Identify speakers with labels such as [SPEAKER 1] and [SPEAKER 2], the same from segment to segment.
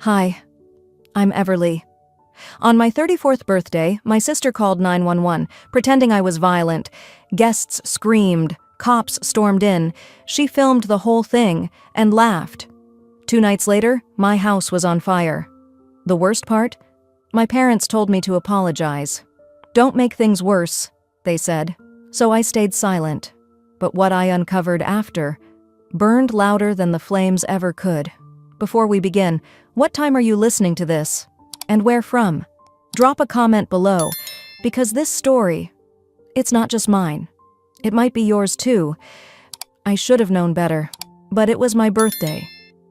[SPEAKER 1] Hi, I'm Everly. On my 34th birthday, my sister called 911, pretending I was violent. Guests screamed, cops stormed in. She filmed the whole thing and laughed. 2 nights later, my house was on fire. The worst part? My parents told me to apologize. Don't make things worse, they said. So I stayed silent. But what I uncovered after burned louder than the flames ever could. Before we begin, what time are you listening to this? And where from? Drop a comment below, because this story, it's not just mine. It might be yours too. I should have known better, but it was my birthday.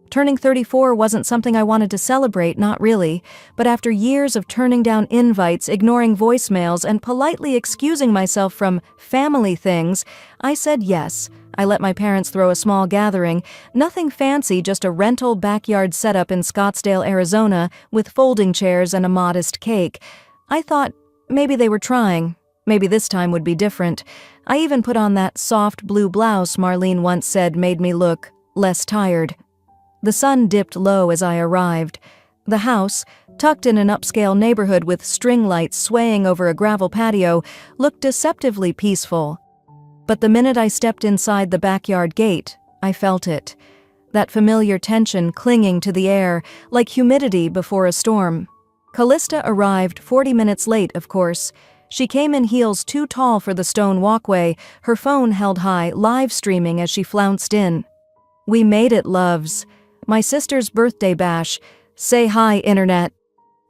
[SPEAKER 1] Turning 34 wasn't something I wanted to celebrate, not really, but after years of turning down invites, ignoring voicemails, and politely excusing myself from family things, I said yes. I let my parents throw a small gathering, nothing fancy, just a rental backyard setup in Scottsdale, Arizona, with folding chairs and a modest cake. I thought maybe they were trying. Maybe this time would be different. I even put on that soft blue blouse Marlene once said made me look less tired. The sun dipped low as I arrived. The house, tucked in an upscale neighborhood with string lights swaying over a gravel patio, looked deceptively peaceful. But the minute I stepped inside the backyard gate, I felt it. That familiar tension clinging to the air, like humidity before a storm. Callista arrived 40 minutes late, of course. She came in heels too tall for the stone walkway, her phone held high, live streaming as she flounced in. We made it, loves. My sister's birthday bash. Say hi, internet.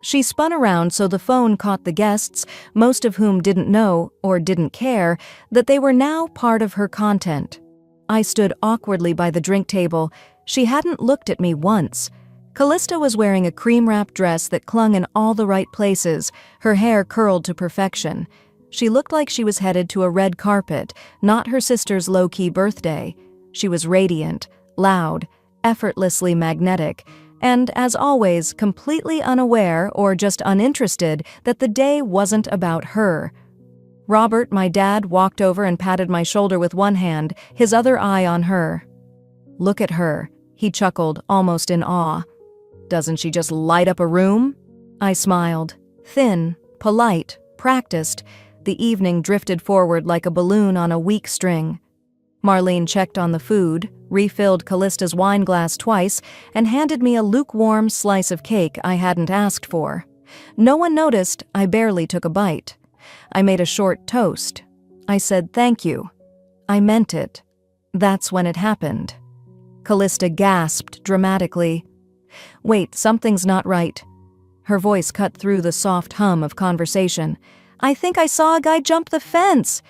[SPEAKER 1] She spun around so the phone caught the guests, most of whom didn't know, or didn't care, that they were now part of her content. I stood awkwardly by the drink table. She hadn't looked at me once. Callista was wearing a cream-wrap dress that clung in all the right places, her hair curled to perfection. She looked like she was headed to a red carpet, not her sister's low-key birthday. She was radiant, loud, effortlessly magnetic, and, as always, completely unaware or just uninterested that the day wasn't about her. Robert, my dad, walked over and patted my shoulder with one hand, his other eye on her. Look at her, he chuckled, almost in awe. Doesn't she just light up a room? I smiled. Thin, polite, practiced. The evening drifted forward like a balloon on a weak string. Marlene checked on the food, refilled Callista's wine glass twice, and handed me a lukewarm slice of cake I hadn't asked for. No one noticed. I barely took a bite. I made a short toast. I said thank you. I meant it. That's when it happened. Callista gasped dramatically. Wait, something's not right. Her voice cut through the soft hum of conversation. I think I saw a guy jump the fence.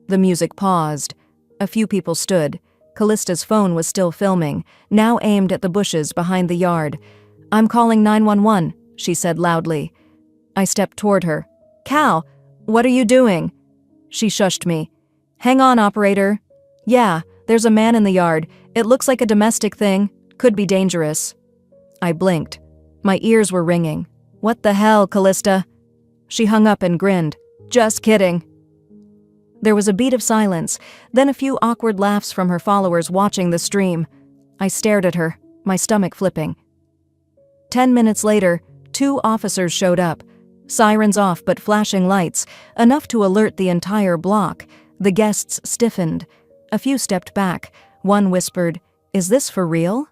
[SPEAKER 1] The music paused. A few people stood. Callista's phone was still filming, now aimed at the bushes behind the yard. I'm calling 911, she said loudly. I stepped toward her. Cal, what are you doing? She shushed me. Hang on, operator. Yeah, there's a man in the yard. It looks like a domestic thing. Could be dangerous. I blinked. My ears were ringing. What the hell, Callista? She hung up and grinned. Just kidding. There was a beat of silence, then a few awkward laughs from her followers watching the stream. I stared at her, my stomach flipping. 10 minutes later, 2 officers showed up. Sirens off but flashing lights, enough to alert the entire block. The guests stiffened. A few stepped back. One whispered, "Is this for real?"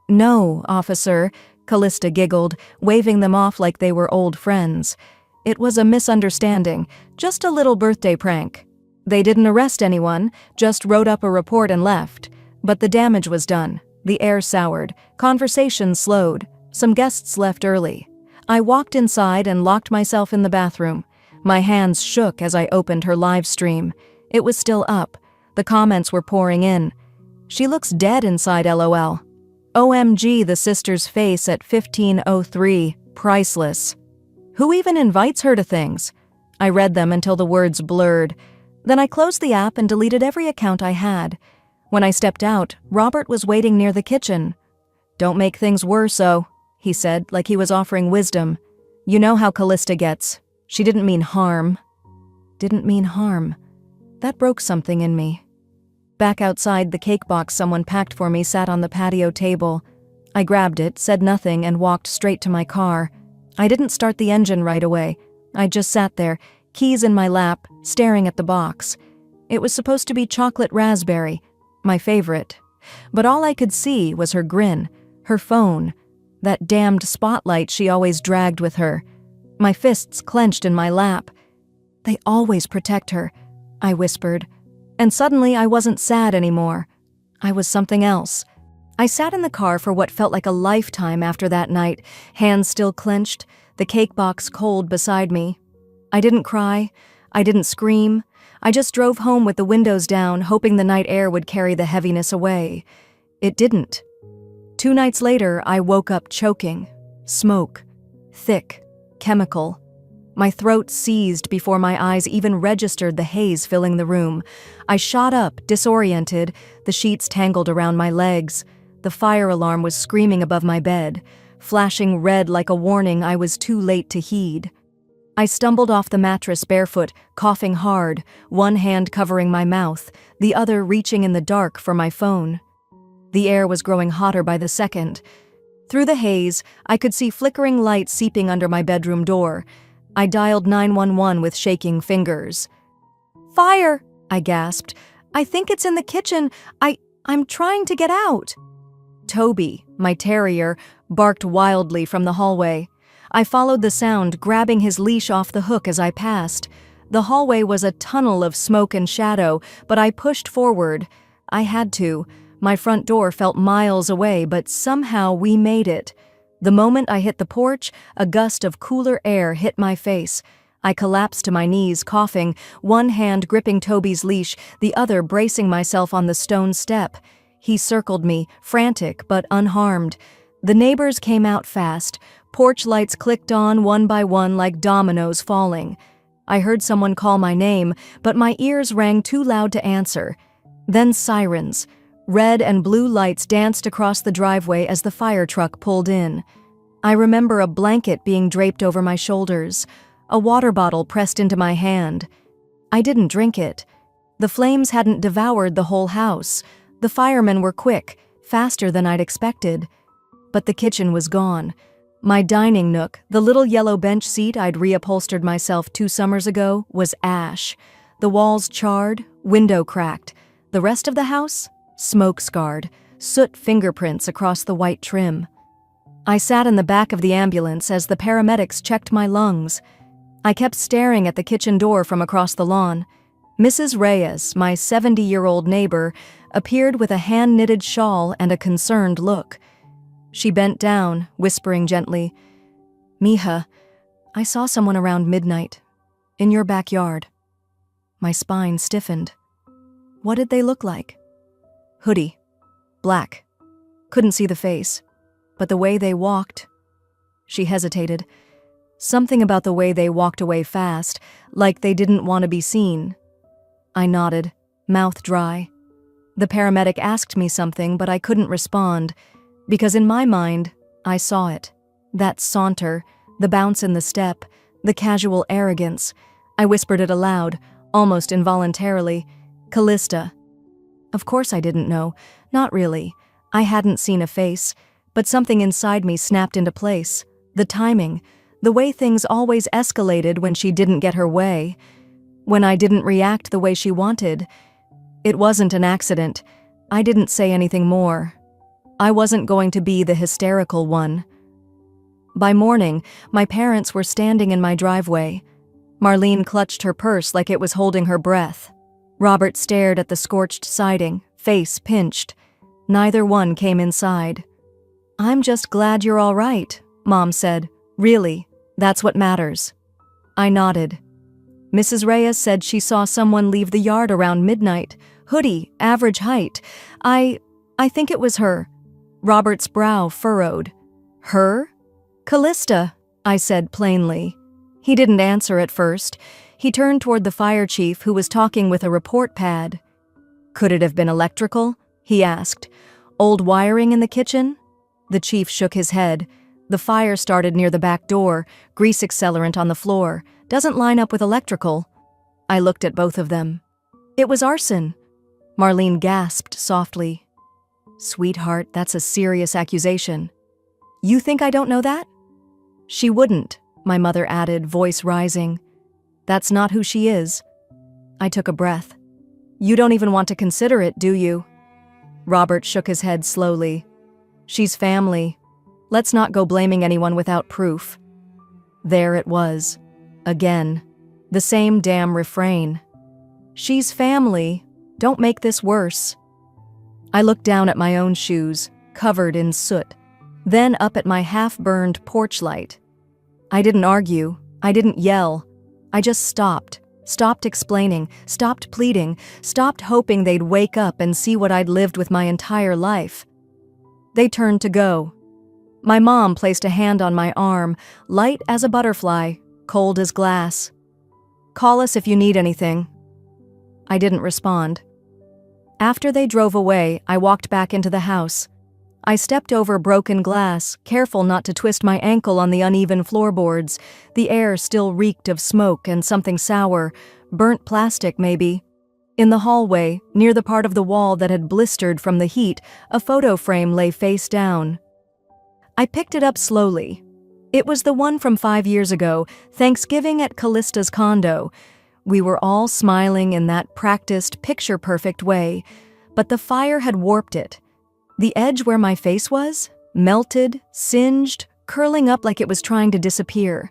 [SPEAKER 1] "No, officer," Callista giggled, waving them off like they were old friends. "It was a misunderstanding, just a little birthday prank. They didn't arrest anyone, just wrote up a report and left. But the damage was done. The air soured. Conversation slowed. Some guests left early. I walked inside and locked myself in the bathroom. My hands shook as I opened her live stream. It was still up. The comments were pouring in. She looks dead inside, LOL. OMG, the sister's face at 15:03. Priceless. Who even invites her to things? I read them until the words blurred. Then I closed the app and deleted every account I had. When I stepped out, Robert was waiting near the kitchen. Don't make things worse, he said, like he was offering wisdom. You know how Callista gets. She didn't mean harm. Didn't mean harm. That broke something in me. Back outside, the cake box someone packed for me sat on the patio table. I grabbed it, said nothing, and walked straight to my car. I didn't start the engine right away. I just sat there, keys in my lap, staring at the box. It was supposed to be chocolate raspberry, my favorite. But all I could see was her grin, her phone, that damned spotlight she always dragged with her. My fists clenched in my lap. "They always protect her," I whispered. And suddenly I wasn't sad anymore. I was something else. I sat in the car for what felt like a lifetime after that night, hands still clenched, the cake box cold beside me. I didn't cry. I didn't scream. I just drove home with the windows down, hoping the night air would carry the heaviness away. It didn't. 2 nights later, I woke up choking. Smoke. Thick. Chemical. My throat seized before my eyes even registered the haze filling the room. I shot up, disoriented, the sheets tangled around my legs. The fire alarm was screaming above my bed, flashing red like a warning I was too late to heed. I stumbled off the mattress barefoot, coughing hard, one hand covering my mouth, the other reaching in the dark for my phone. The air was growing hotter by the second. Through the haze, I could see flickering light seeping under my bedroom door. I dialed 911 with shaking fingers. "Fire!" I gasped. "I think it's in the kitchen. I'm trying to get out." Toby, my terrier, barked wildly from the hallway. I followed the sound, grabbing his leash off the hook as I passed. The hallway was a tunnel of smoke and shadow, but I pushed forward. I had to. My front door felt miles away, but somehow we made it. The moment I hit the porch, a gust of cooler air hit my face. I collapsed to my knees, coughing, one hand gripping Toby's leash, the other bracing myself on the stone step. He circled me, frantic but unharmed. The neighbors came out fast. Porch lights clicked on one by one like dominoes falling. I heard someone call my name, but my ears rang too loud to answer. Then sirens. Red and blue lights danced across the driveway as the fire truck pulled in. I remember a blanket being draped over my shoulders, a water bottle pressed into my hand. I didn't drink it. The flames hadn't devoured the whole house. The firemen were quick, faster than I'd expected. But the kitchen was gone. My dining nook, the little yellow bench seat I'd reupholstered myself 2 summers ago, was ash. The walls charred, window cracked. The rest of the house? Smoke-scarred, soot fingerprints across the white trim. I sat in the back of the ambulance as the paramedics checked my lungs. I kept staring at the kitchen door from across the lawn. Mrs. Reyes, my 70-year-old neighbor, appeared with a hand-knitted shawl and a concerned look. She bent down, whispering gently, "Mija, I saw someone around midnight. In your backyard." My spine stiffened. What did they look like? Hoodie. Black. Couldn't see the face. But the way they walked... She hesitated. Something about the way they walked away fast, like they didn't want to be seen. I nodded, mouth dry. The paramedic asked me something, but I couldn't respond, because in my mind, I saw it. That saunter, the bounce in the step, the casual arrogance. I whispered it aloud, almost involuntarily. "Callista." Of course I didn't know. Not really. I hadn't seen a face, but something inside me snapped into place. The timing. The way things always escalated when she didn't get her way. When I didn't react the way she wanted. It wasn't an accident. I didn't say anything more. I wasn't going to be the hysterical one. By morning, my parents were standing in my driveway. Marlene clutched her purse like it was holding her breath. Robert stared at the scorched siding, face pinched. Neither one came inside. "I'm just glad you're all right," Mom said. "Really, that's what matters." I nodded. Mrs. Reyes said she saw someone leave the yard around midnight. Hoodie, average height. I think it was her. Robert's brow furrowed. "Her?" "Callista," I said plainly. He didn't answer at first. He turned toward the fire chief, who was talking with a report pad. "Could it have been electrical?" he asked. "Old wiring in the kitchen?" The chief shook his head. "The fire started near the back door, grease accelerant on the floor. Doesn't line up with electrical." I looked at both of them. "It was arson." Marlene gasped softly. Sweetheart, that's a serious accusation. You think I don't know that? She wouldn't, my mother added, voice rising. That's not who she is. I took a breath. You don't even want to consider it, do you? Robert shook his head slowly. She's family. Let's not go blaming anyone without proof. There it was. Again. The same damn refrain. She's family. Don't make this worse. I looked down at my own shoes, covered in soot, then up at my half-burned porch light. I didn't argue. I didn't yell. I just stopped. Stopped explaining, stopped pleading, stopped hoping they'd wake up and see what I'd lived with my entire life. They turned to go. My mom placed a hand on my arm, light as a butterfly, cold as glass. Call us if you need anything. I didn't respond. After they drove away, I walked back into the house. I stepped over broken glass, careful not to twist my ankle on the uneven floorboards. The air still reeked of smoke and something sour, burnt plastic maybe. In the hallway, near the part of the wall that had blistered from the heat, a photo frame lay face down. I picked it up slowly. It was the one from 5 years ago, Thanksgiving at Callista's condo. We were all smiling in that practiced, picture-perfect way, but the fire had warped it. The edge where my face was, melted, singed, curling up like it was trying to disappear.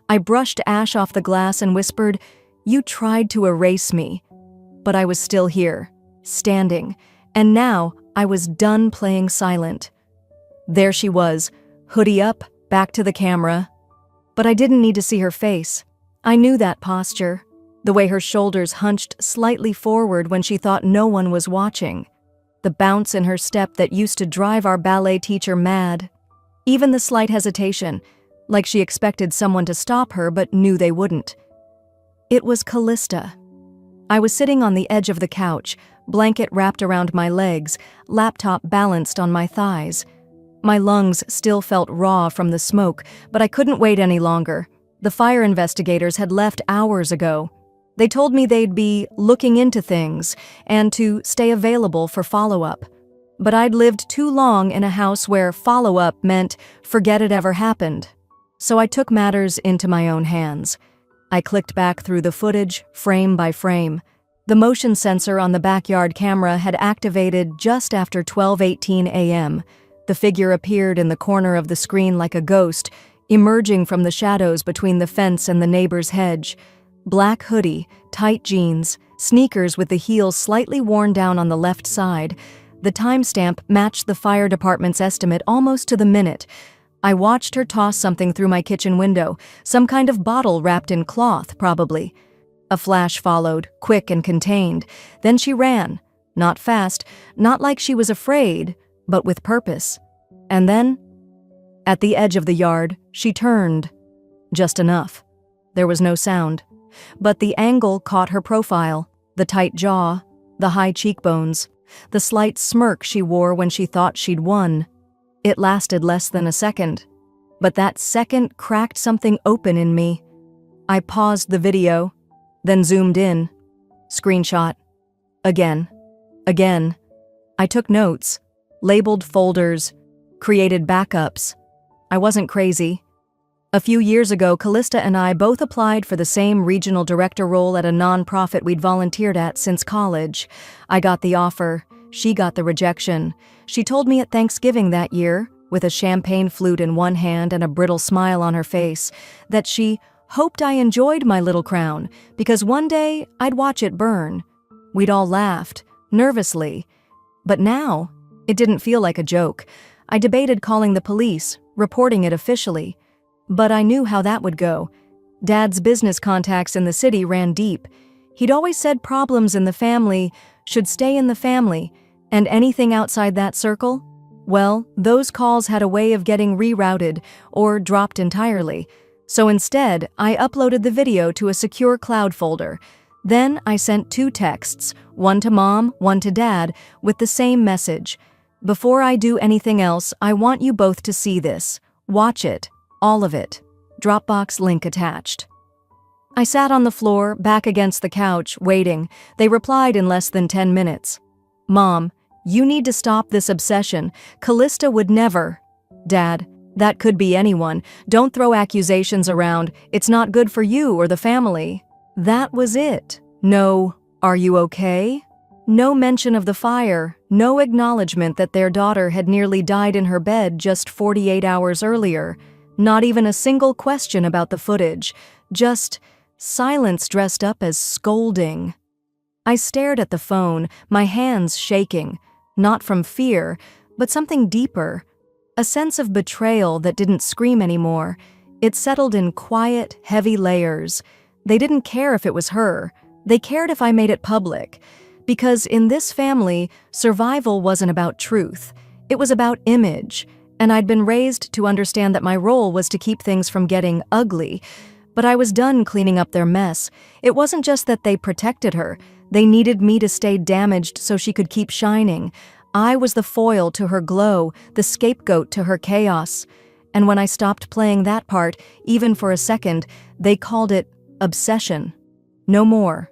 [SPEAKER 1] I brushed ash off the glass and whispered, "You tried to erase me." But I was still here, standing, and now I was done playing silent. There she was, hoodie up, back to the camera. But I didn't need to see her face. I knew that posture, the way her shoulders hunched slightly forward when she thought no one was watching. The bounce in her step that used to drive our ballet teacher mad. Even the slight hesitation, like she expected someone to stop her but knew they wouldn't. It was Callista. I was sitting on the edge of the couch, blanket wrapped around my legs, laptop balanced on my thighs. My lungs still felt raw from the smoke, but I couldn't wait any longer. The fire investigators had left hours ago. They told me they'd be looking into things and to stay available for follow-up. But I'd lived too long in a house where follow-up meant forget it ever happened. So I took matters into my own hands. I clicked back through the footage, frame by frame. The motion sensor on the backyard camera had activated just after 12:18 a.m. The figure appeared in the corner of the screen like a ghost, emerging from the shadows between the fence and the neighbor's hedge. Black hoodie, tight jeans, sneakers with the heels slightly worn down on the left side. The timestamp matched the fire department's estimate almost to the minute. I watched her toss something through my kitchen window, some kind of bottle wrapped in cloth, probably. A flash followed, quick and contained. Then she ran. Not fast, not like she was afraid, but with purpose. And then, at the edge of the yard, she turned. Just enough. There was no sound. But the angle caught her profile, the tight jaw, the high cheekbones, the slight smirk she wore when she thought she'd won. It lasted less than a second, but that second cracked something open in me. I paused the video, then zoomed in. Screenshot. Again. Again. I took notes, labeled folders, created backups. I wasn't crazy. A few years ago, Callista and I both applied for the same regional director role at a nonprofit we'd volunteered at since college. I got the offer. She got the rejection. She told me at Thanksgiving that year, with a champagne flute in one hand and a brittle smile on her face, that she hoped I enjoyed my little crown because one day I'd watch it burn. We'd all laughed, nervously. But now, it didn't feel like a joke. I debated calling the police, reporting it officially. But I knew how that would go. Dad's business contacts in the city ran deep. He'd always said problems in the family should stay in the family, and anything outside that circle? Well, those calls had a way of getting rerouted or dropped entirely. So instead, I uploaded the video to a secure cloud folder. Then I sent 2 texts, one to Mom, one to Dad, with the same message. Before I do anything else, I want you both to see this. Watch it. All of it. Dropbox link attached. I sat on the floor, back against the couch, waiting. They replied in less than 10 minutes. Mom, "You need to stop this obsession. Callista would never." "Dad, that could be anyone. Don't throw accusations around. It's not good for you or the family." That was it. No, "Are you okay?" No mention of the fire, no acknowledgement that their daughter had nearly died in her bed just 48 hours earlier. Not even a single question about the footage. Just silence dressed up as scolding. I stared at the phone, my hands shaking, not from fear, but something deeper. A sense of betrayal that didn't scream anymore. It settled in quiet, heavy layers. They didn't care if it was her. They cared if I made it public. Because in this family, survival wasn't about truth. It was about image, and I'd been raised to understand that my role was to keep things from getting ugly. But I was done cleaning up their mess. It wasn't just that they protected her. They needed me to stay damaged so she could keep shining. I was the foil to her glow, the scapegoat to her chaos. And when I stopped playing that part, even for a second, they called it obsession. No more.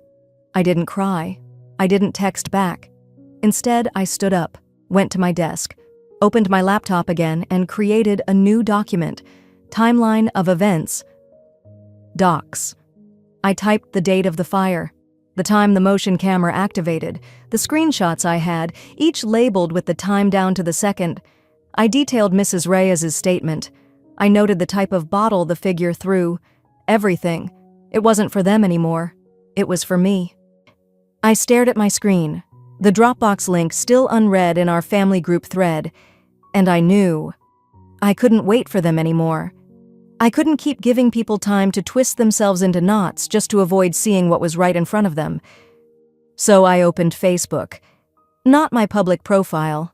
[SPEAKER 1] I didn't cry. I didn't text back. Instead, I stood up, went to my desk, opened my laptop again, and created a new document. Timeline of events. Docs. I typed the date of the fire, the time the motion camera activated, the screenshots I had, each labeled with the time down to the second. I detailed Mrs. Reyes's statement. I noted the type of bottle the figure threw. Everything. It wasn't for them anymore. It was for me. I stared at my screen, the Dropbox link still unread in our family group thread, and I knew. I couldn't wait for them anymore. I couldn't keep giving people time to twist themselves into knots just to avoid seeing what was right in front of them. So I opened Facebook. Not my public profile.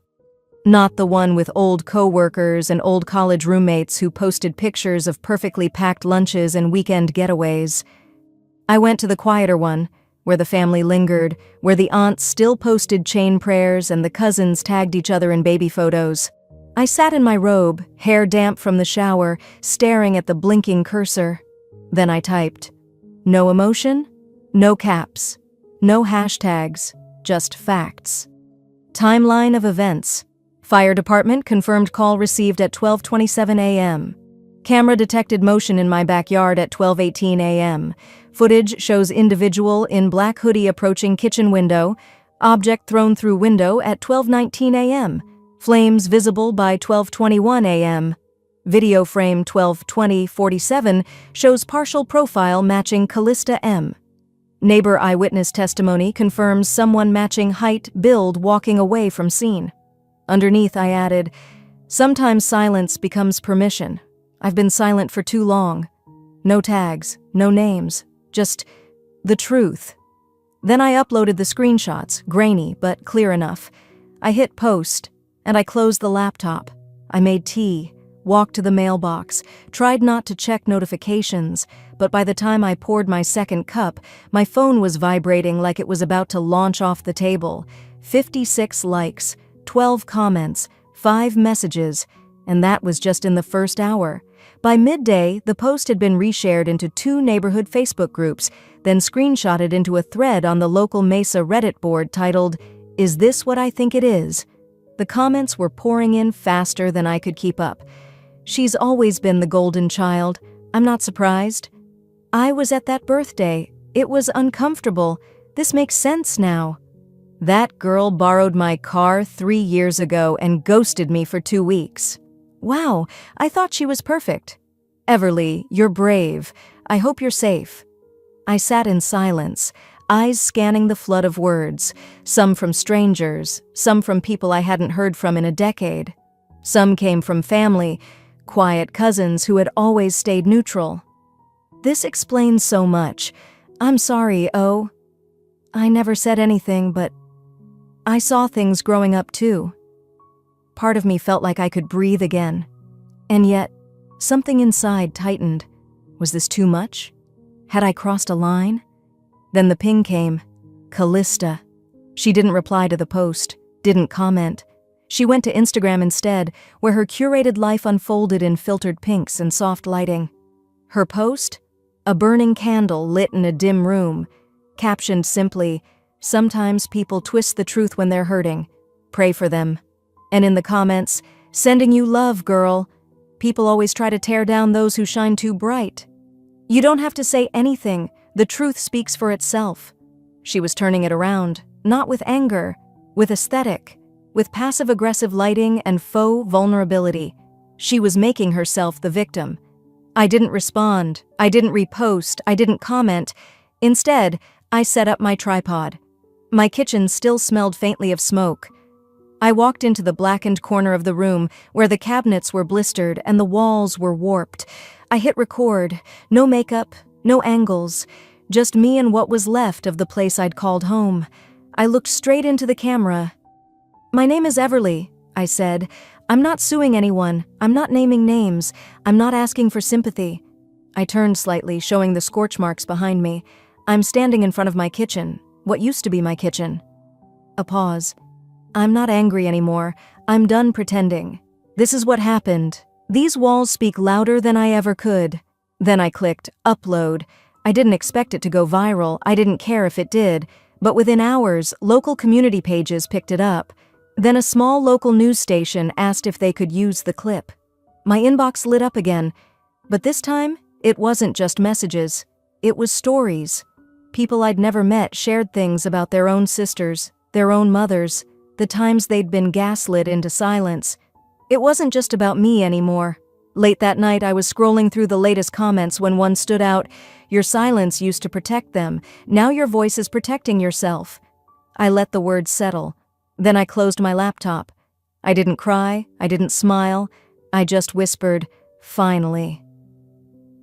[SPEAKER 1] Not the one with old coworkers and old college roommates who posted pictures of perfectly packed lunches and weekend getaways. I went to the quieter one, where the family lingered, where the aunts still posted chain prayers and the cousins tagged each other in baby photos. I sat in my robe, hair damp from the shower, staring at the blinking cursor. Then I typed. No emotion, no caps, no hashtags, just facts. Timeline of events. Fire department confirmed call received at 12:27 a.m. Camera detected motion in my backyard at 12:18 a.m. Footage shows individual in black hoodie approaching kitchen window, object thrown through window at 12:19 a.m. Flames visible by 12:21 a.m. Video frame 12:20:47 shows partial profile matching Callista M. Neighbor eyewitness testimony confirms someone matching height, build walking away from scene. Underneath I added, sometimes silence becomes permission. I've been silent for too long. No tags, no names, just the truth. Then I uploaded the screenshots, grainy but clear enough. I hit post, and I closed the laptop. I made tea, walked to the mailbox, tried not to check notifications, but by the time I poured my second cup, my phone was vibrating like it was about to launch off the table. 56 likes, 12 comments, 5 messages, and that was just in the first hour. By midday, the post had been reshared into 2 neighborhood Facebook groups, then screenshotted into a thread on the local Mesa Reddit board titled, "Is this what I think it is?" The comments were pouring in faster than I could keep up. She's always been the golden child. I'm not surprised. I was at that birthday. It was uncomfortable. This makes sense now. That girl borrowed my car 3 years ago and ghosted me for 2 weeks. Wow, I thought she was perfect. Everly, you're brave. I hope you're safe. I sat in silence, eyes scanning the flood of words, some from strangers, some from people I hadn't heard from in a decade. Some came from family, quiet cousins who had always stayed neutral. This explains so much. I'm sorry, oh. I never said anything, but I saw things growing up too. Part of me felt like I could breathe again. And yet, something inside tightened. Was this too much? Had I crossed a line? Then the ping came. Callista. She didn't reply to the post, didn't comment. She went to Instagram instead, where her curated life unfolded in filtered pinks and soft lighting. Her post? A burning candle lit in a dim room, captioned simply, "Sometimes people twist the truth when they're hurting. Pray for them. And in the comments, sending you love, girl. People always try to tear down those who shine too bright. You don't have to say anything. The truth speaks for itself. She was turning it around, not with anger, with aesthetic, with passive-aggressive lighting and faux vulnerability. She was making herself the victim. I didn't respond. I didn't repost. I didn't comment. Instead, I set up my tripod. My kitchen still smelled faintly of smoke. I walked into the blackened corner of the room where the cabinets were blistered and the walls were warped. I hit record. No makeup, no angles, just me and what was left of the place I'd called home. I looked straight into the camera. "My name is Everly," I said. "I'm not suing anyone. I'm not naming names. I'm not asking for sympathy." I turned slightly, showing the scorch marks behind me. I'm standing in front of my kitchen, what used to be my kitchen. A pause. "I'm not angry anymore. I'm done pretending. This is what happened. These walls speak louder than I ever could." Then I clicked upload. I didn't expect it to go viral. I didn't care if it did. But within hours, local community pages picked it up. Then a small local news station asked if they could use the clip. My inbox lit up again. But this time, it wasn't just messages. It was stories. People I'd never met shared things about their own sisters, their own mothers, the times they'd been gaslit into silence. It wasn't just about me anymore. Late that night, I was scrolling through the latest comments when one stood out. "Your silence used to protect them. Now your voice is protecting yourself." I let the words settle. Then I closed my laptop. I didn't cry. I didn't smile. I just whispered, "Finally."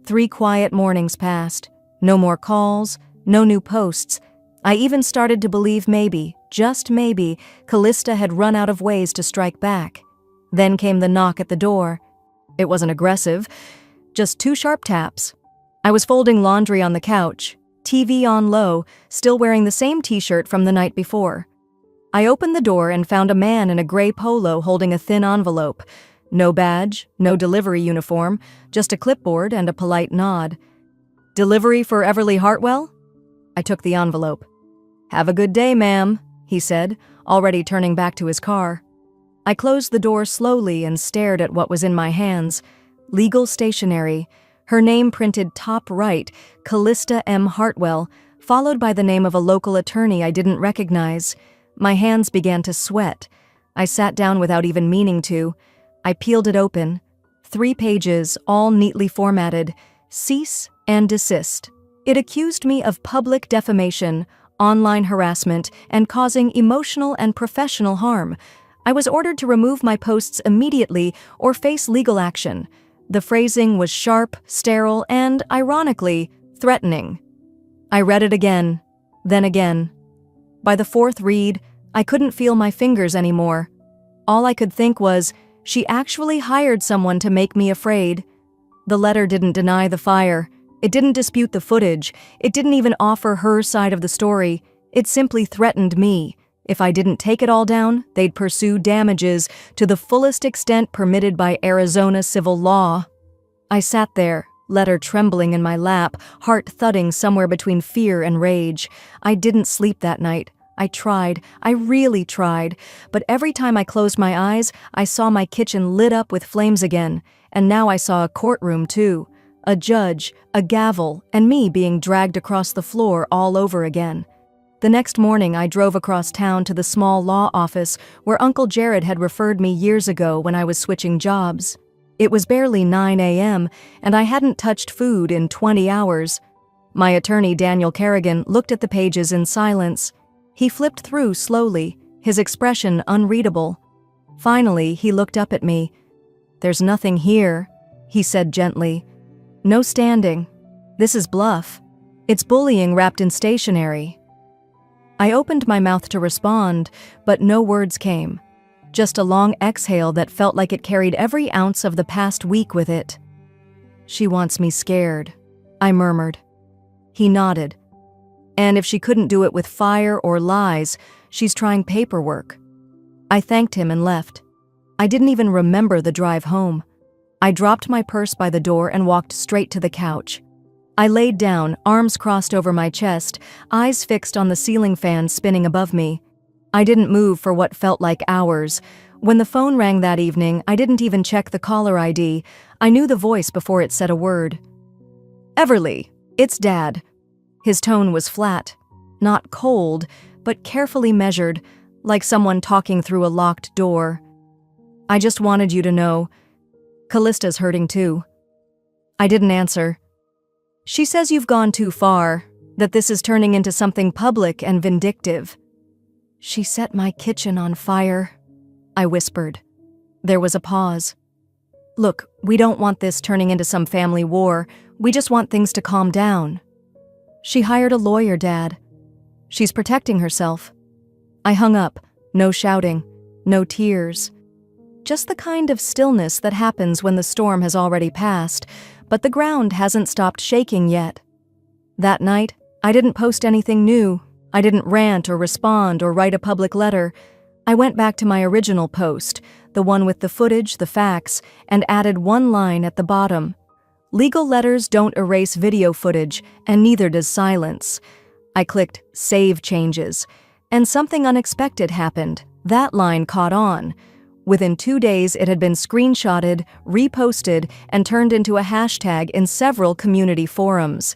[SPEAKER 1] 3 quiet mornings passed. No more calls. No new posts. I even started to believe maybe, just maybe, Callista had run out of ways to strike back. Then came the knock at the door. It wasn't aggressive, just 2 sharp taps. I was folding laundry on the couch, TV on low, still wearing the same t-shirt from the night before. I opened the door and found a man in a gray polo holding a thin envelope. No badge, no delivery uniform, just a clipboard and a polite nod. "Delivery for Everly Hartwell?" I took the envelope. "Have a good day, ma'am," he said, already turning back to his car. I closed the door slowly and stared at what was in my hands. Legal stationery. Her name printed top right, Callista M. Hartwell, followed by the name of a local attorney I didn't recognize. My hands began to sweat. I sat down without even meaning to. I peeled it open. 3 pages, all neatly formatted. Cease and desist. It accused me of public defamation, online harassment, and causing emotional and professional harm. I was ordered to remove my posts immediately or face legal action. The phrasing was sharp, sterile, and, ironically, threatening. I read it again, then again. By the 4th read, I couldn't feel my fingers anymore. All I could think was, she actually hired someone to make me afraid. The letter didn't deny the fire. It didn't dispute the footage. It didn't even offer her side of the story. It simply threatened me. If I didn't take it all down, they'd pursue damages to the fullest extent permitted by Arizona civil law. I sat there, letter trembling in my lap, heart thudding somewhere between fear and rage. I didn't sleep that night. I tried. I really tried. But every time I closed my eyes, I saw my kitchen lit up with flames again. And now I saw a courtroom, too. A judge, a gavel, and me being dragged across the floor all over again. The next morning, I drove across town to the small law office where Uncle Jared had referred me years ago when I was switching jobs. It was barely 9 a.m., and I hadn't touched food in 20 hours. My attorney, Daniel Kerrigan, looked at the pages in silence. He flipped through slowly, his expression unreadable. Finally, he looked up at me. "There's nothing here," he said gently. "No standing. This is bluff. It's bullying wrapped in stationery." I opened my mouth to respond, but no words came. Just a long exhale that felt like it carried every ounce of the past week with it. "She wants me scared," I murmured. He nodded. "And if she couldn't do it with fire or lies, she's trying paperwork." I thanked him and left. I didn't even remember the drive home. I dropped my purse by the door and walked straight to the couch. I laid down, arms crossed over my chest, eyes fixed on the ceiling fan spinning above me. I didn't move for what felt like hours. When the phone rang that evening, I didn't even check the caller ID. I knew the voice before it said a word. "Everly, it's Dad." His tone was flat, not cold, but carefully measured, like someone talking through a locked door. "I just wanted you to know. Callista's hurting too." I didn't answer. "She says you've gone too far, that this is turning into something public and vindictive." "She set my kitchen on fire," I whispered. There was a pause. "Look, we don't want this turning into some family war. We just want things to calm down." "She hired a lawyer, Dad. She's protecting herself." I hung up. No shouting, no tears. Just the kind of stillness that happens when the storm has already passed, but the ground hasn't stopped shaking yet. That night, I didn't post anything new. I didn't rant or respond or write a public letter. I went back to my original post, the one with the footage, the facts, and added one line at the bottom. "Legal letters don't erase video footage, and neither does silence." I clicked Save Changes, and something unexpected happened. That line caught on. Within 2 days, it had been screenshotted, reposted, and turned into a hashtag in several community forums.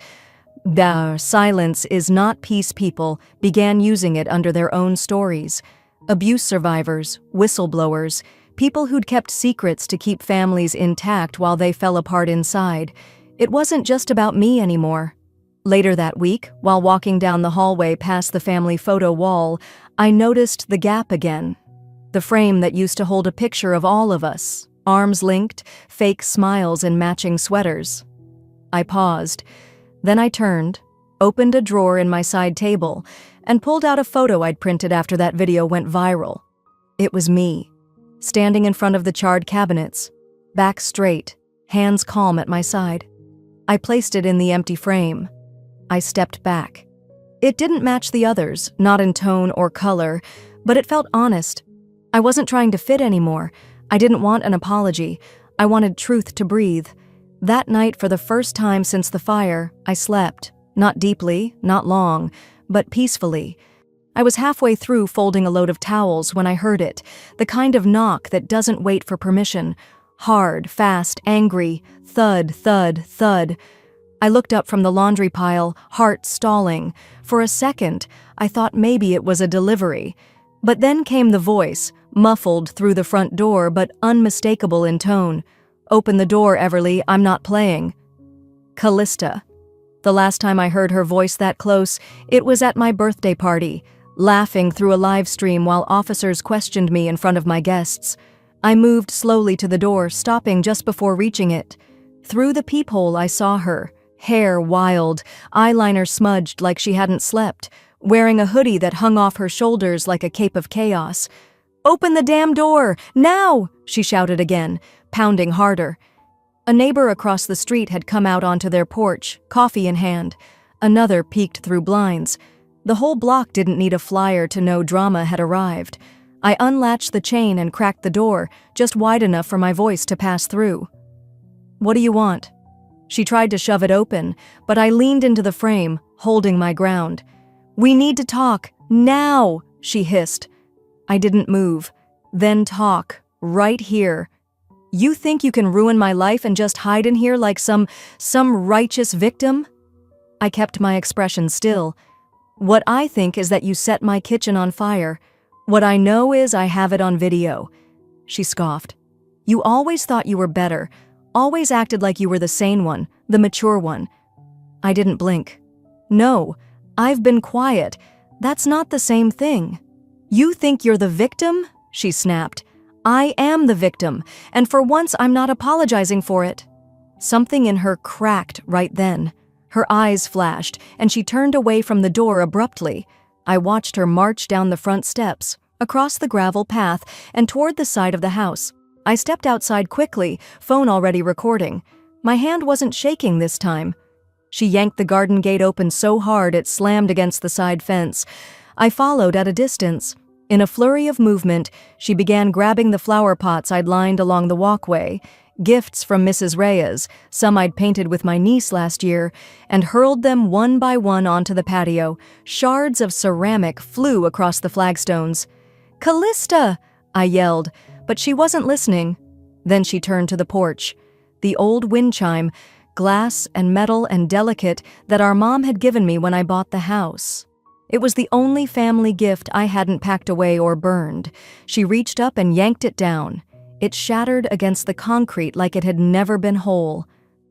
[SPEAKER 1] The Silence is Not Peace people began using it under their own stories. Abuse survivors, whistleblowers, people who'd kept secrets to keep families intact while they fell apart inside. It wasn't just about me anymore. Later that week, while walking down the hallway past the family photo wall, I noticed the gap again. The frame that used to hold a picture of all of us, arms linked, fake smiles and matching sweaters. I paused. Then I turned, opened a drawer in my side table, and pulled out a photo I'd printed after that video went viral. It was me, standing in front of the charred cabinets, back straight, hands calm at my side. I placed it in the empty frame. I stepped back. It didn't match the others, not in tone or color, but it felt honest. I wasn't trying to fit anymore. I didn't want an apology. I wanted truth to breathe. That night, for the first time since the fire, I slept. Not deeply, not long, but peacefully. I was halfway through folding a load of towels when I heard it, the kind of knock that doesn't wait for permission. Hard, fast, angry, thud, thud, thud. I looked up from the laundry pile, heart stalling. For a second, I thought maybe it was a delivery. But then came the voice, muffled through the front door but unmistakable in tone. "Open the door, Everly, I'm not playing." Callista. The last time I heard her voice that close, it was at my birthday party, laughing through a live stream while officers questioned me in front of my guests. I moved slowly to the door, stopping just before reaching it. Through the peephole I saw her, hair wild, eyeliner smudged like she hadn't slept, wearing a hoodie that hung off her shoulders like a cape of chaos. "Open the damn door! Now!" she shouted again, pounding harder. A neighbor across the street had come out onto their porch, coffee in hand. Another peeked through blinds. The whole block didn't need a flyer to know drama had arrived. I unlatched the chain and cracked the door, just wide enough for my voice to pass through. "What do you want?" She tried to shove it open, but I leaned into the frame, holding my ground. "We need to talk, now," she hissed. I didn't move. "Then talk, right here. You think you can ruin my life and just hide in here like some righteous victim?" I kept my expression still. "What I think is that you set my kitchen on fire. What I know is I have it on video." She scoffed. "You always thought you were better, always acted like you were the sane one, the mature one." I didn't blink. "No, I've been quiet. That's not the same thing." "You think you're the victim?" she snapped. "I am the victim, and for once I'm not apologizing for it." Something in her cracked right then. Her eyes flashed, and she turned away from the door abruptly. I watched her march down the front steps, across the gravel path, and toward the side of the house. I stepped outside quickly, phone already recording. My hand wasn't shaking this time. She yanked the garden gate open so hard it slammed against the side fence. I followed at a distance. In a flurry of movement, she began grabbing the flower pots I'd lined along the walkway. Gifts from Mrs. Reyes, some I'd painted with my niece last year, and hurled them one by one onto the patio. Shards of ceramic flew across the flagstones. "Callista!" I yelled, but she wasn't listening. Then she turned to the porch. The old wind chime, glass and metal and delicate, that our mom had given me when I bought the house. It was the only family gift I hadn't packed away or burned. She reached up and yanked it down. It shattered against the concrete like it had never been whole.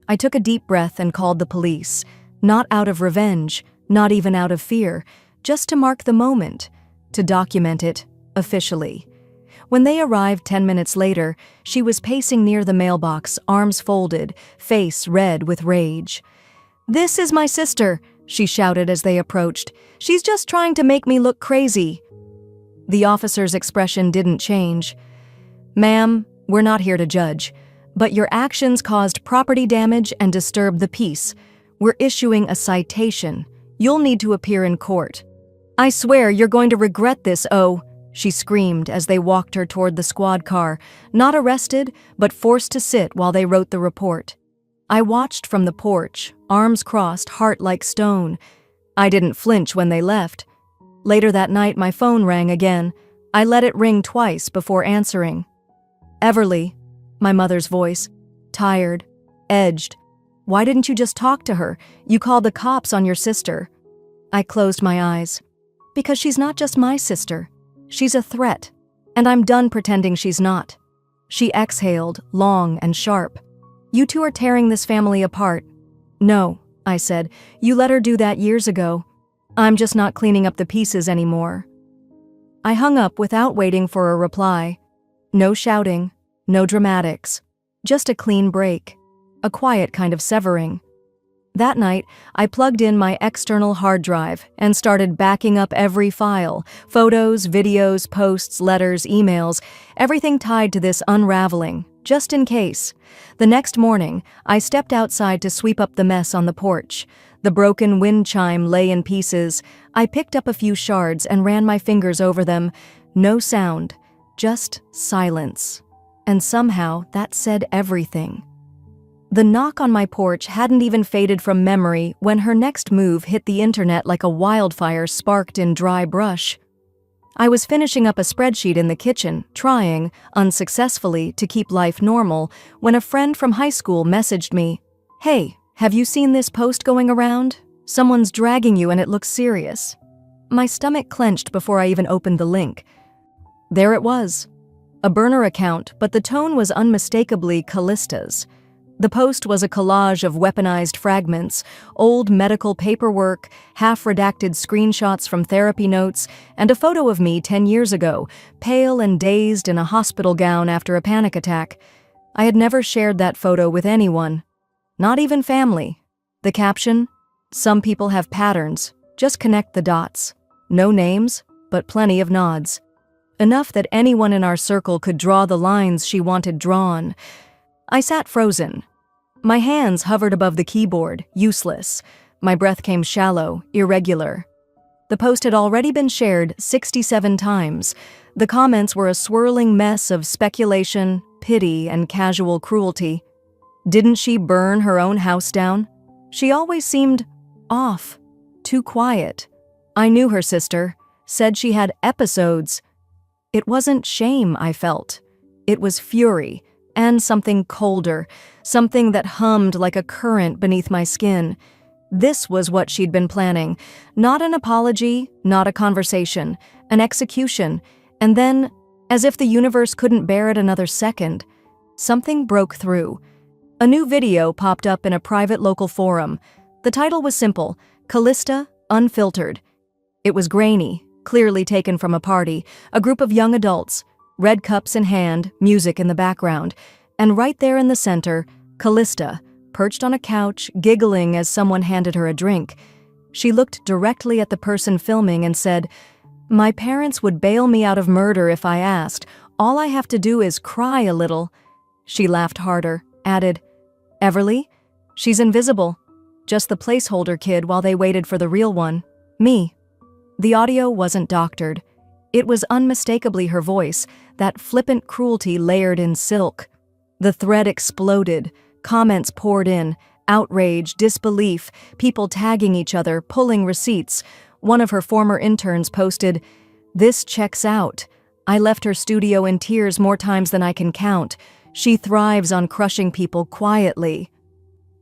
[SPEAKER 1] I took a deep breath and called the police, not out of revenge, not even out of fear, just to mark the moment, to document it officially. When they arrived 10 minutes later, she was pacing near the mailbox, arms folded, face red with rage. "This is my sister," she shouted as they approached. "She's just trying to make me look crazy." The officer's expression didn't change. "Ma'am, we're not here to judge, but your actions caused property damage and disturbed the peace. We're issuing a citation. You'll need to appear in court." "I swear you're going to regret this, oh," she screamed as they walked her toward the squad car, not arrested, but forced to sit while they wrote the report. I watched from the porch, arms crossed, heart like stone. I didn't flinch when they left. Later that night, my phone rang again. I let it ring twice before answering. "Everly," my mother's voice, tired, edged. "Why didn't you just talk to her? You called the cops on your sister." I closed my eyes. "Because she's not just my sister. She's a threat, and I'm done pretending she's not." She exhaled, long and sharp. "You two are tearing this family apart." "No," I said. "You let her do that years ago. I'm just not cleaning up the pieces anymore." I hung up without waiting for a reply. No shouting, no dramatics, just a clean break, a quiet kind of severing. That night, I plugged in my external hard drive and started backing up every file, photos, videos, posts, letters, emails, everything tied to this unraveling, just in case. The next morning, I stepped outside to sweep up the mess on the porch. The broken wind chime lay in pieces. I picked up a few shards and ran my fingers over them. No sound. Just silence. And somehow that said everything. The knock on my porch hadn't even faded from memory when her next move hit the internet like a wildfire sparked in dry brush. I was finishing up a spreadsheet in the kitchen, trying, unsuccessfully, to keep life normal, when a friend from high school messaged me, "Hey, have you seen this post going around? Someone's dragging you and it looks serious." My stomach clenched before I even opened the link. There it was. A burner account, but the tone was unmistakably Callista's. The post was a collage of weaponized fragments, old medical paperwork, half-redacted screenshots from therapy notes, and a photo of me 10 years ago, pale and dazed in a hospital gown after a panic attack. I had never shared that photo with anyone, not even family. The caption, "Some people have patterns, just connect the dots." No names, but plenty of nods. Enough that anyone in our circle could draw the lines she wanted drawn. I sat frozen. My hands hovered above the keyboard, useless. My breath came shallow, irregular. The post had already been shared 67 times. The comments were a swirling mess of speculation, pity, and casual cruelty. Didn't she burn her own house down? She always seemed off, too quiet. I knew her sister, said she had episodes. It wasn't shame I felt. It was fury, and something colder, something that hummed like a current beneath my skin. This was what she'd been planning. Not an apology, not a conversation, an execution. And then, as if the universe couldn't bear it another second, something broke through. A new video popped up in a private local forum. The title was simple, Callista, Unfiltered. It was grainy, clearly taken from a party, a group of young adults, red cups in hand, music in the background, and right there in the center, Callista, perched on a couch, giggling as someone handed her a drink. She looked directly at the person filming and said, "My parents would bail me out of murder if I asked. All I have to do is cry a little." She laughed harder, added, "Everly? She's invisible. Just the placeholder kid while they waited for the real one. Me." The audio wasn't doctored. It was unmistakably her voice, that flippant cruelty layered in silk. The thread exploded. Comments poured in. Outrage, disbelief, people tagging each other, pulling receipts. One of her former interns posted, "This checks out. I left her studio in tears more times than I can count. She thrives on crushing people quietly."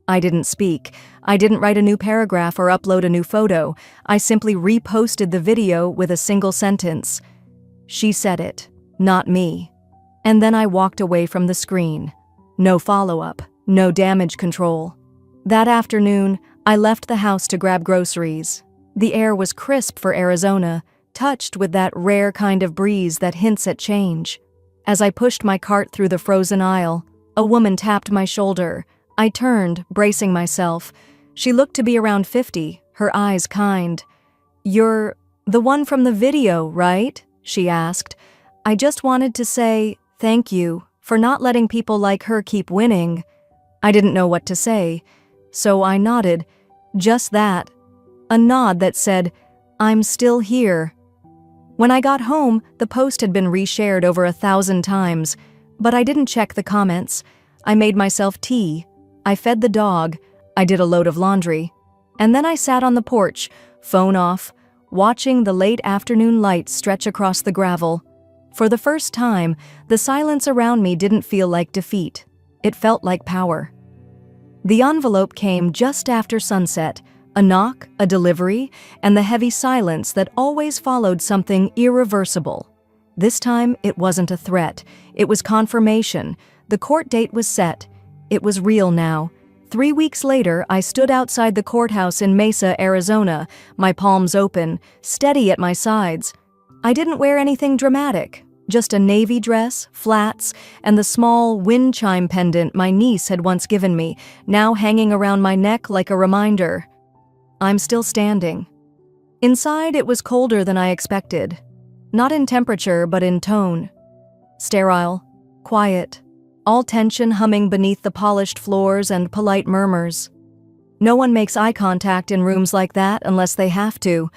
[SPEAKER 1] I didn't speak. I didn't write a new paragraph or upload a new photo. I simply reposted the video with a single sentence. "She said it, not me." And then I walked away from the screen. No follow-up, no damage control. That afternoon, I left the house to grab groceries. The air was crisp for Arizona, touched with that rare kind of breeze that hints at change. As I pushed my cart through the frozen aisle, a woman tapped my shoulder. I turned, bracing myself. She looked to be around 50, her eyes kind. "You're the one from the video, right?" she asked. I just wanted to say, "Thank you for not letting people like her keep winning." I didn't know what to say, so I nodded. Just that. A nod that said, "I'm still here." When I got home, the post had been reshared over 1,000 times, but I didn't check the comments. I made myself tea. I fed the dog. I did a load of laundry. And then I sat on the porch, phone off, watching the late afternoon light stretch across the gravel. For the first time, the silence around me didn't feel like defeat. It felt like power. The envelope came just after sunset, a knock, a delivery, and the heavy silence that always followed something irreversible. This time, it wasn't a threat. It was confirmation. The court date was set. It was real now. 3 weeks later, I stood outside the courthouse in Mesa, Arizona, my palms open, steady at my sides. I didn't wear anything dramatic, just a navy dress, flats, and the small wind chime pendant my niece had once given me, now hanging around my neck like a reminder. I'm still standing. Inside, it was colder than I expected. Not in temperature, but in tone. Sterile, quiet, all tension humming beneath the polished floors and polite murmurs. No one makes eye contact in rooms like that unless they have to.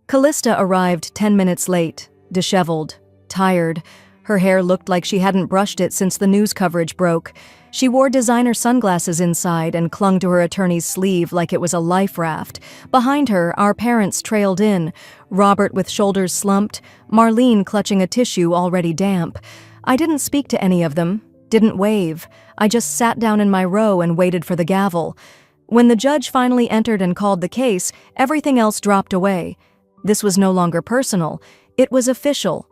[SPEAKER 1] Callista arrived 10 minutes late, disheveled, tired. Her hair looked like she hadn't brushed it since the news coverage broke. She wore designer sunglasses inside and clung to her attorney's sleeve like it was a life raft. Behind her, our parents trailed in, Robert with shoulders slumped, Marlene clutching a tissue already damp. I didn't speak to any of them, didn't wave. I just sat down in my row and waited for the gavel. When the judge finally entered and called the case, everything else dropped away. This was no longer personal. It was official.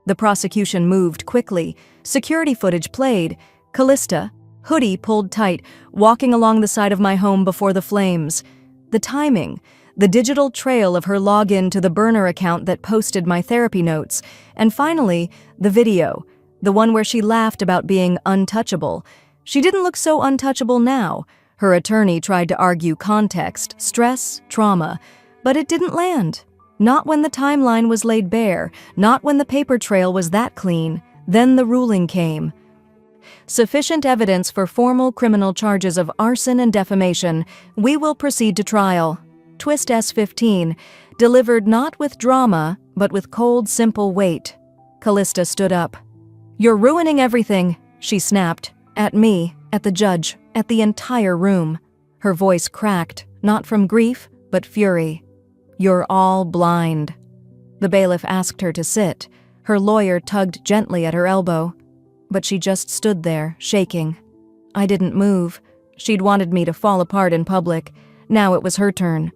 [SPEAKER 1] The prosecution moved quickly. Security footage played. Callista, hoodie pulled tight, walking along the side of my home before the flames. The timing, the digital trail of her login to the burner account that posted my therapy notes, and finally, the video, the one where she laughed about being untouchable. She didn't look so untouchable now. Her attorney tried to argue context, stress, trauma, but it didn't land. Not when the timeline was laid bare, not when the paper trail was that clean. Then the ruling came. Sufficient evidence for formal criminal charges of arson and defamation. We will proceed to trial. Twist S15, delivered not with drama, but with cold, simple weight. Callista stood up. "You're ruining everything," she snapped. At me, at the judge, at the entire room. Her voice cracked, not from grief, but fury. "You're all blind." The bailiff asked her to sit. Her lawyer tugged gently at her elbow. But she just stood there, shaking. I didn't move. She'd wanted me to fall apart in public. Now it was her turn.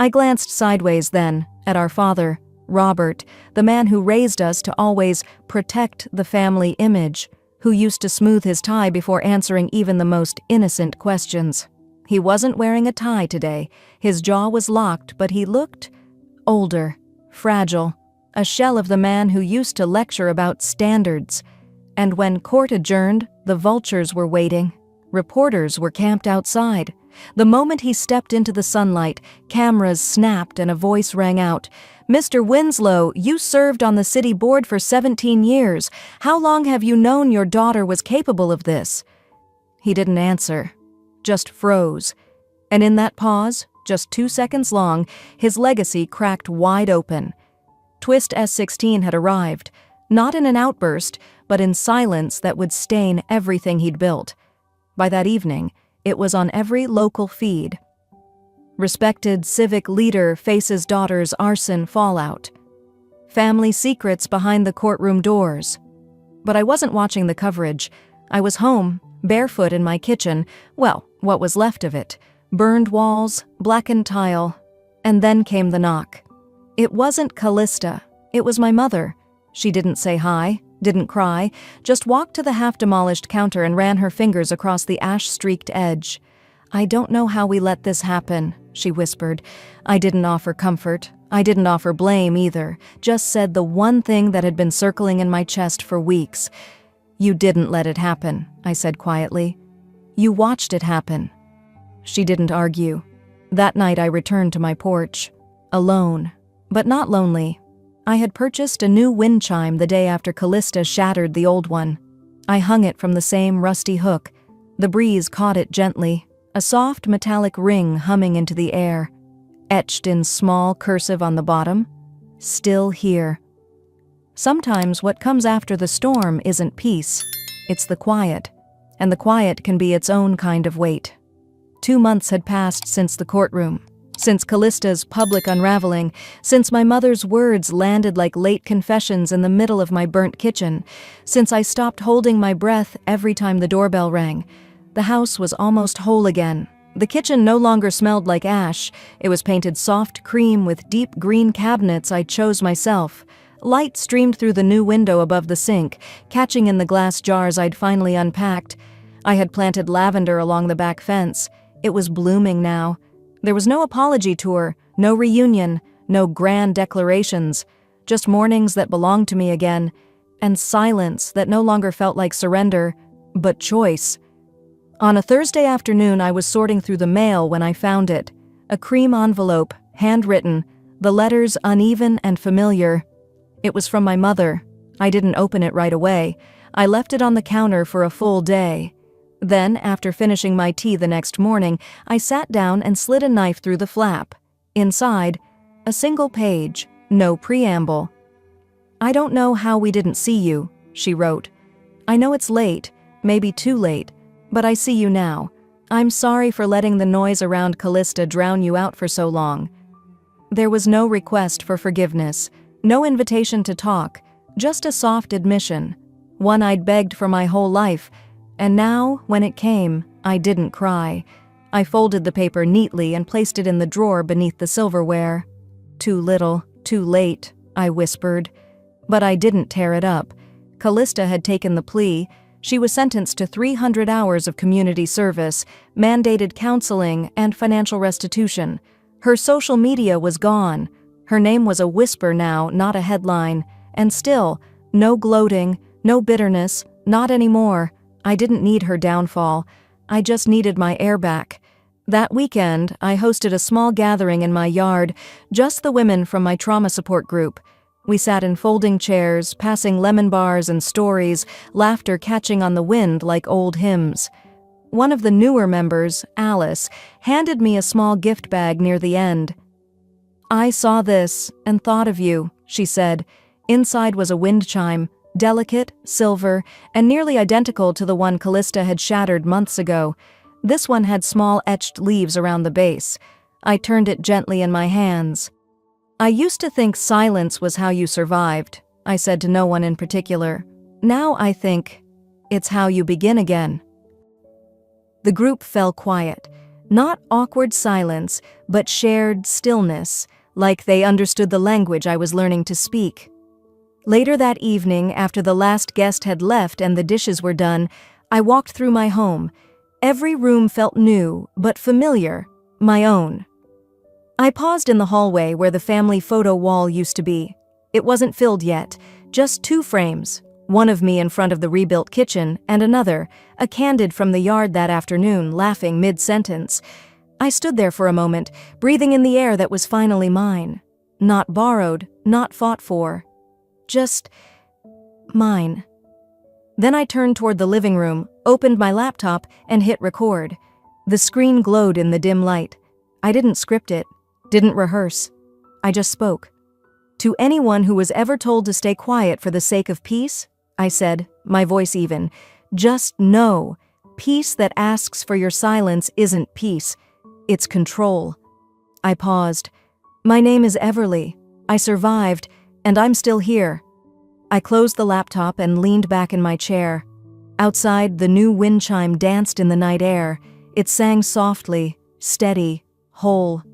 [SPEAKER 1] I glanced sideways then, at our father, Robert, the man who raised us to always protect the family image, who used to smooth his tie before answering even the most innocent questions. He wasn't wearing a tie today. His jaw was locked, but he looked older, fragile, a shell of the man who used to lecture about standards. And when court adjourned, the vultures were waiting. Reporters were camped outside. The moment he stepped into the sunlight, cameras snapped and a voice rang out. "Mr. Winslow, you served on the city board for 17 years. How long have you known your daughter was capable of this?" He didn't answer, just froze. And in that pause, just 2 seconds long, his legacy cracked wide open. Twist S16 had arrived. Not in an outburst, but in silence that would stain everything he'd built. By that evening, it was on every local feed. Respected civic leader faces daughter's arson fallout. Family secrets behind the courtroom doors. But I wasn't watching the coverage. I was home, barefoot in my kitchen, well, what was left of it. Burned walls, blackened tile. And then came the knock. It wasn't Callista. It was my mother. She didn't say hi, didn't cry, just walked to the half-demolished counter and ran her fingers across the ash-streaked edge. "I don't know how we let this happen," she whispered. I didn't offer comfort. I didn't offer blame either, just said the one thing that had been circling in my chest for weeks. "You didn't let it happen," I said quietly. "You watched it happen." She didn't argue. That night I returned to my porch. Alone, but not lonely. I had purchased a new wind chime the day after Callista shattered the old one. I hung it from the same rusty hook. The breeze caught it gently, a soft metallic ring humming into the air. Etched in small cursive on the bottom, "Still here." Sometimes what comes after the storm isn't peace, it's the quiet, and the quiet can be its own kind of weight. 2 months had passed since the courtroom, since Callista's public unraveling, since my mother's words landed like late confessions in the middle of my burnt kitchen, since I stopped holding my breath every time the doorbell rang. The house was almost whole again. The kitchen no longer smelled like ash. It was painted soft cream with deep green cabinets I chose myself. Light streamed through the new window above the sink, catching in the glass jars I'd finally unpacked. I had planted lavender along the back fence. It was blooming now. There was no apology tour, no reunion, no grand declarations, just mornings that belonged to me again, and silence that no longer felt like surrender, but choice. On a Thursday afternoon, I was sorting through the mail when I found it. A cream envelope, handwritten, the letters uneven and familiar. It was from my mother. I didn't open it right away. I left it on the counter for a full day. Then, after finishing my tea the next morning, I sat down and slid a knife through the flap. Inside, a single page, no preamble. "I don't know how we didn't see you," she wrote. "I know it's late, maybe too late, but I see you now. I'm sorry for letting the noise around Callista drown you out for so long." There was no request for forgiveness, no invitation to talk, just a soft admission, one I'd begged for my whole life. And now, when it came, I didn't cry. I folded the paper neatly and placed it in the drawer beneath the silverware. "Too little, too late," I whispered. But I didn't tear it up. Callista had taken the plea. She was sentenced to 300 hours of community service, mandated counseling, and financial restitution. Her social media was gone. Her name was a whisper now, not a headline. And still, no gloating, no bitterness, not anymore. I didn't need her downfall. I just needed my air back. That weekend, I hosted a small gathering in my yard, just the women from my trauma support group. We sat in folding chairs, passing lemon bars and stories, laughter catching on the wind like old hymns. One of the newer members, Alice, handed me a small gift bag near the end. "I saw this and thought of you," she said. Inside was a wind chime, delicate, silver, and nearly identical to the one Callista had shattered months ago. This one had small etched leaves around the base. I turned it gently in my hands. "I used to think silence was how you survived," I said to no one in particular. "Now I think it's how you begin again." The group fell quiet. Not awkward silence, but shared stillness, like they understood the language I was learning to speak. Later that evening, after the last guest had left and the dishes were done, I walked through my home. Every room felt new, but familiar, my own. I paused in the hallway where the family photo wall used to be. It wasn't filled yet, just 2 frames, one of me in front of the rebuilt kitchen and another, a candid from the yard that afternoon, laughing mid-sentence. I stood there for a moment, breathing in the air that was finally mine. Not borrowed, not fought for. Just mine. Then I turned toward the living room, opened my laptop, and hit record. The screen glowed in the dim light. I didn't script it, didn't rehearse. I just spoke. To anyone who was ever told to stay quiet for the sake of peace, I said, my voice even, just know, peace that asks for your silence isn't peace, it's control. I paused. My name is Everly. I survived, and I'm still here. I closed the laptop and leaned back in my chair. Outside, the new wind chime danced in the night air. It sang softly, steady, whole.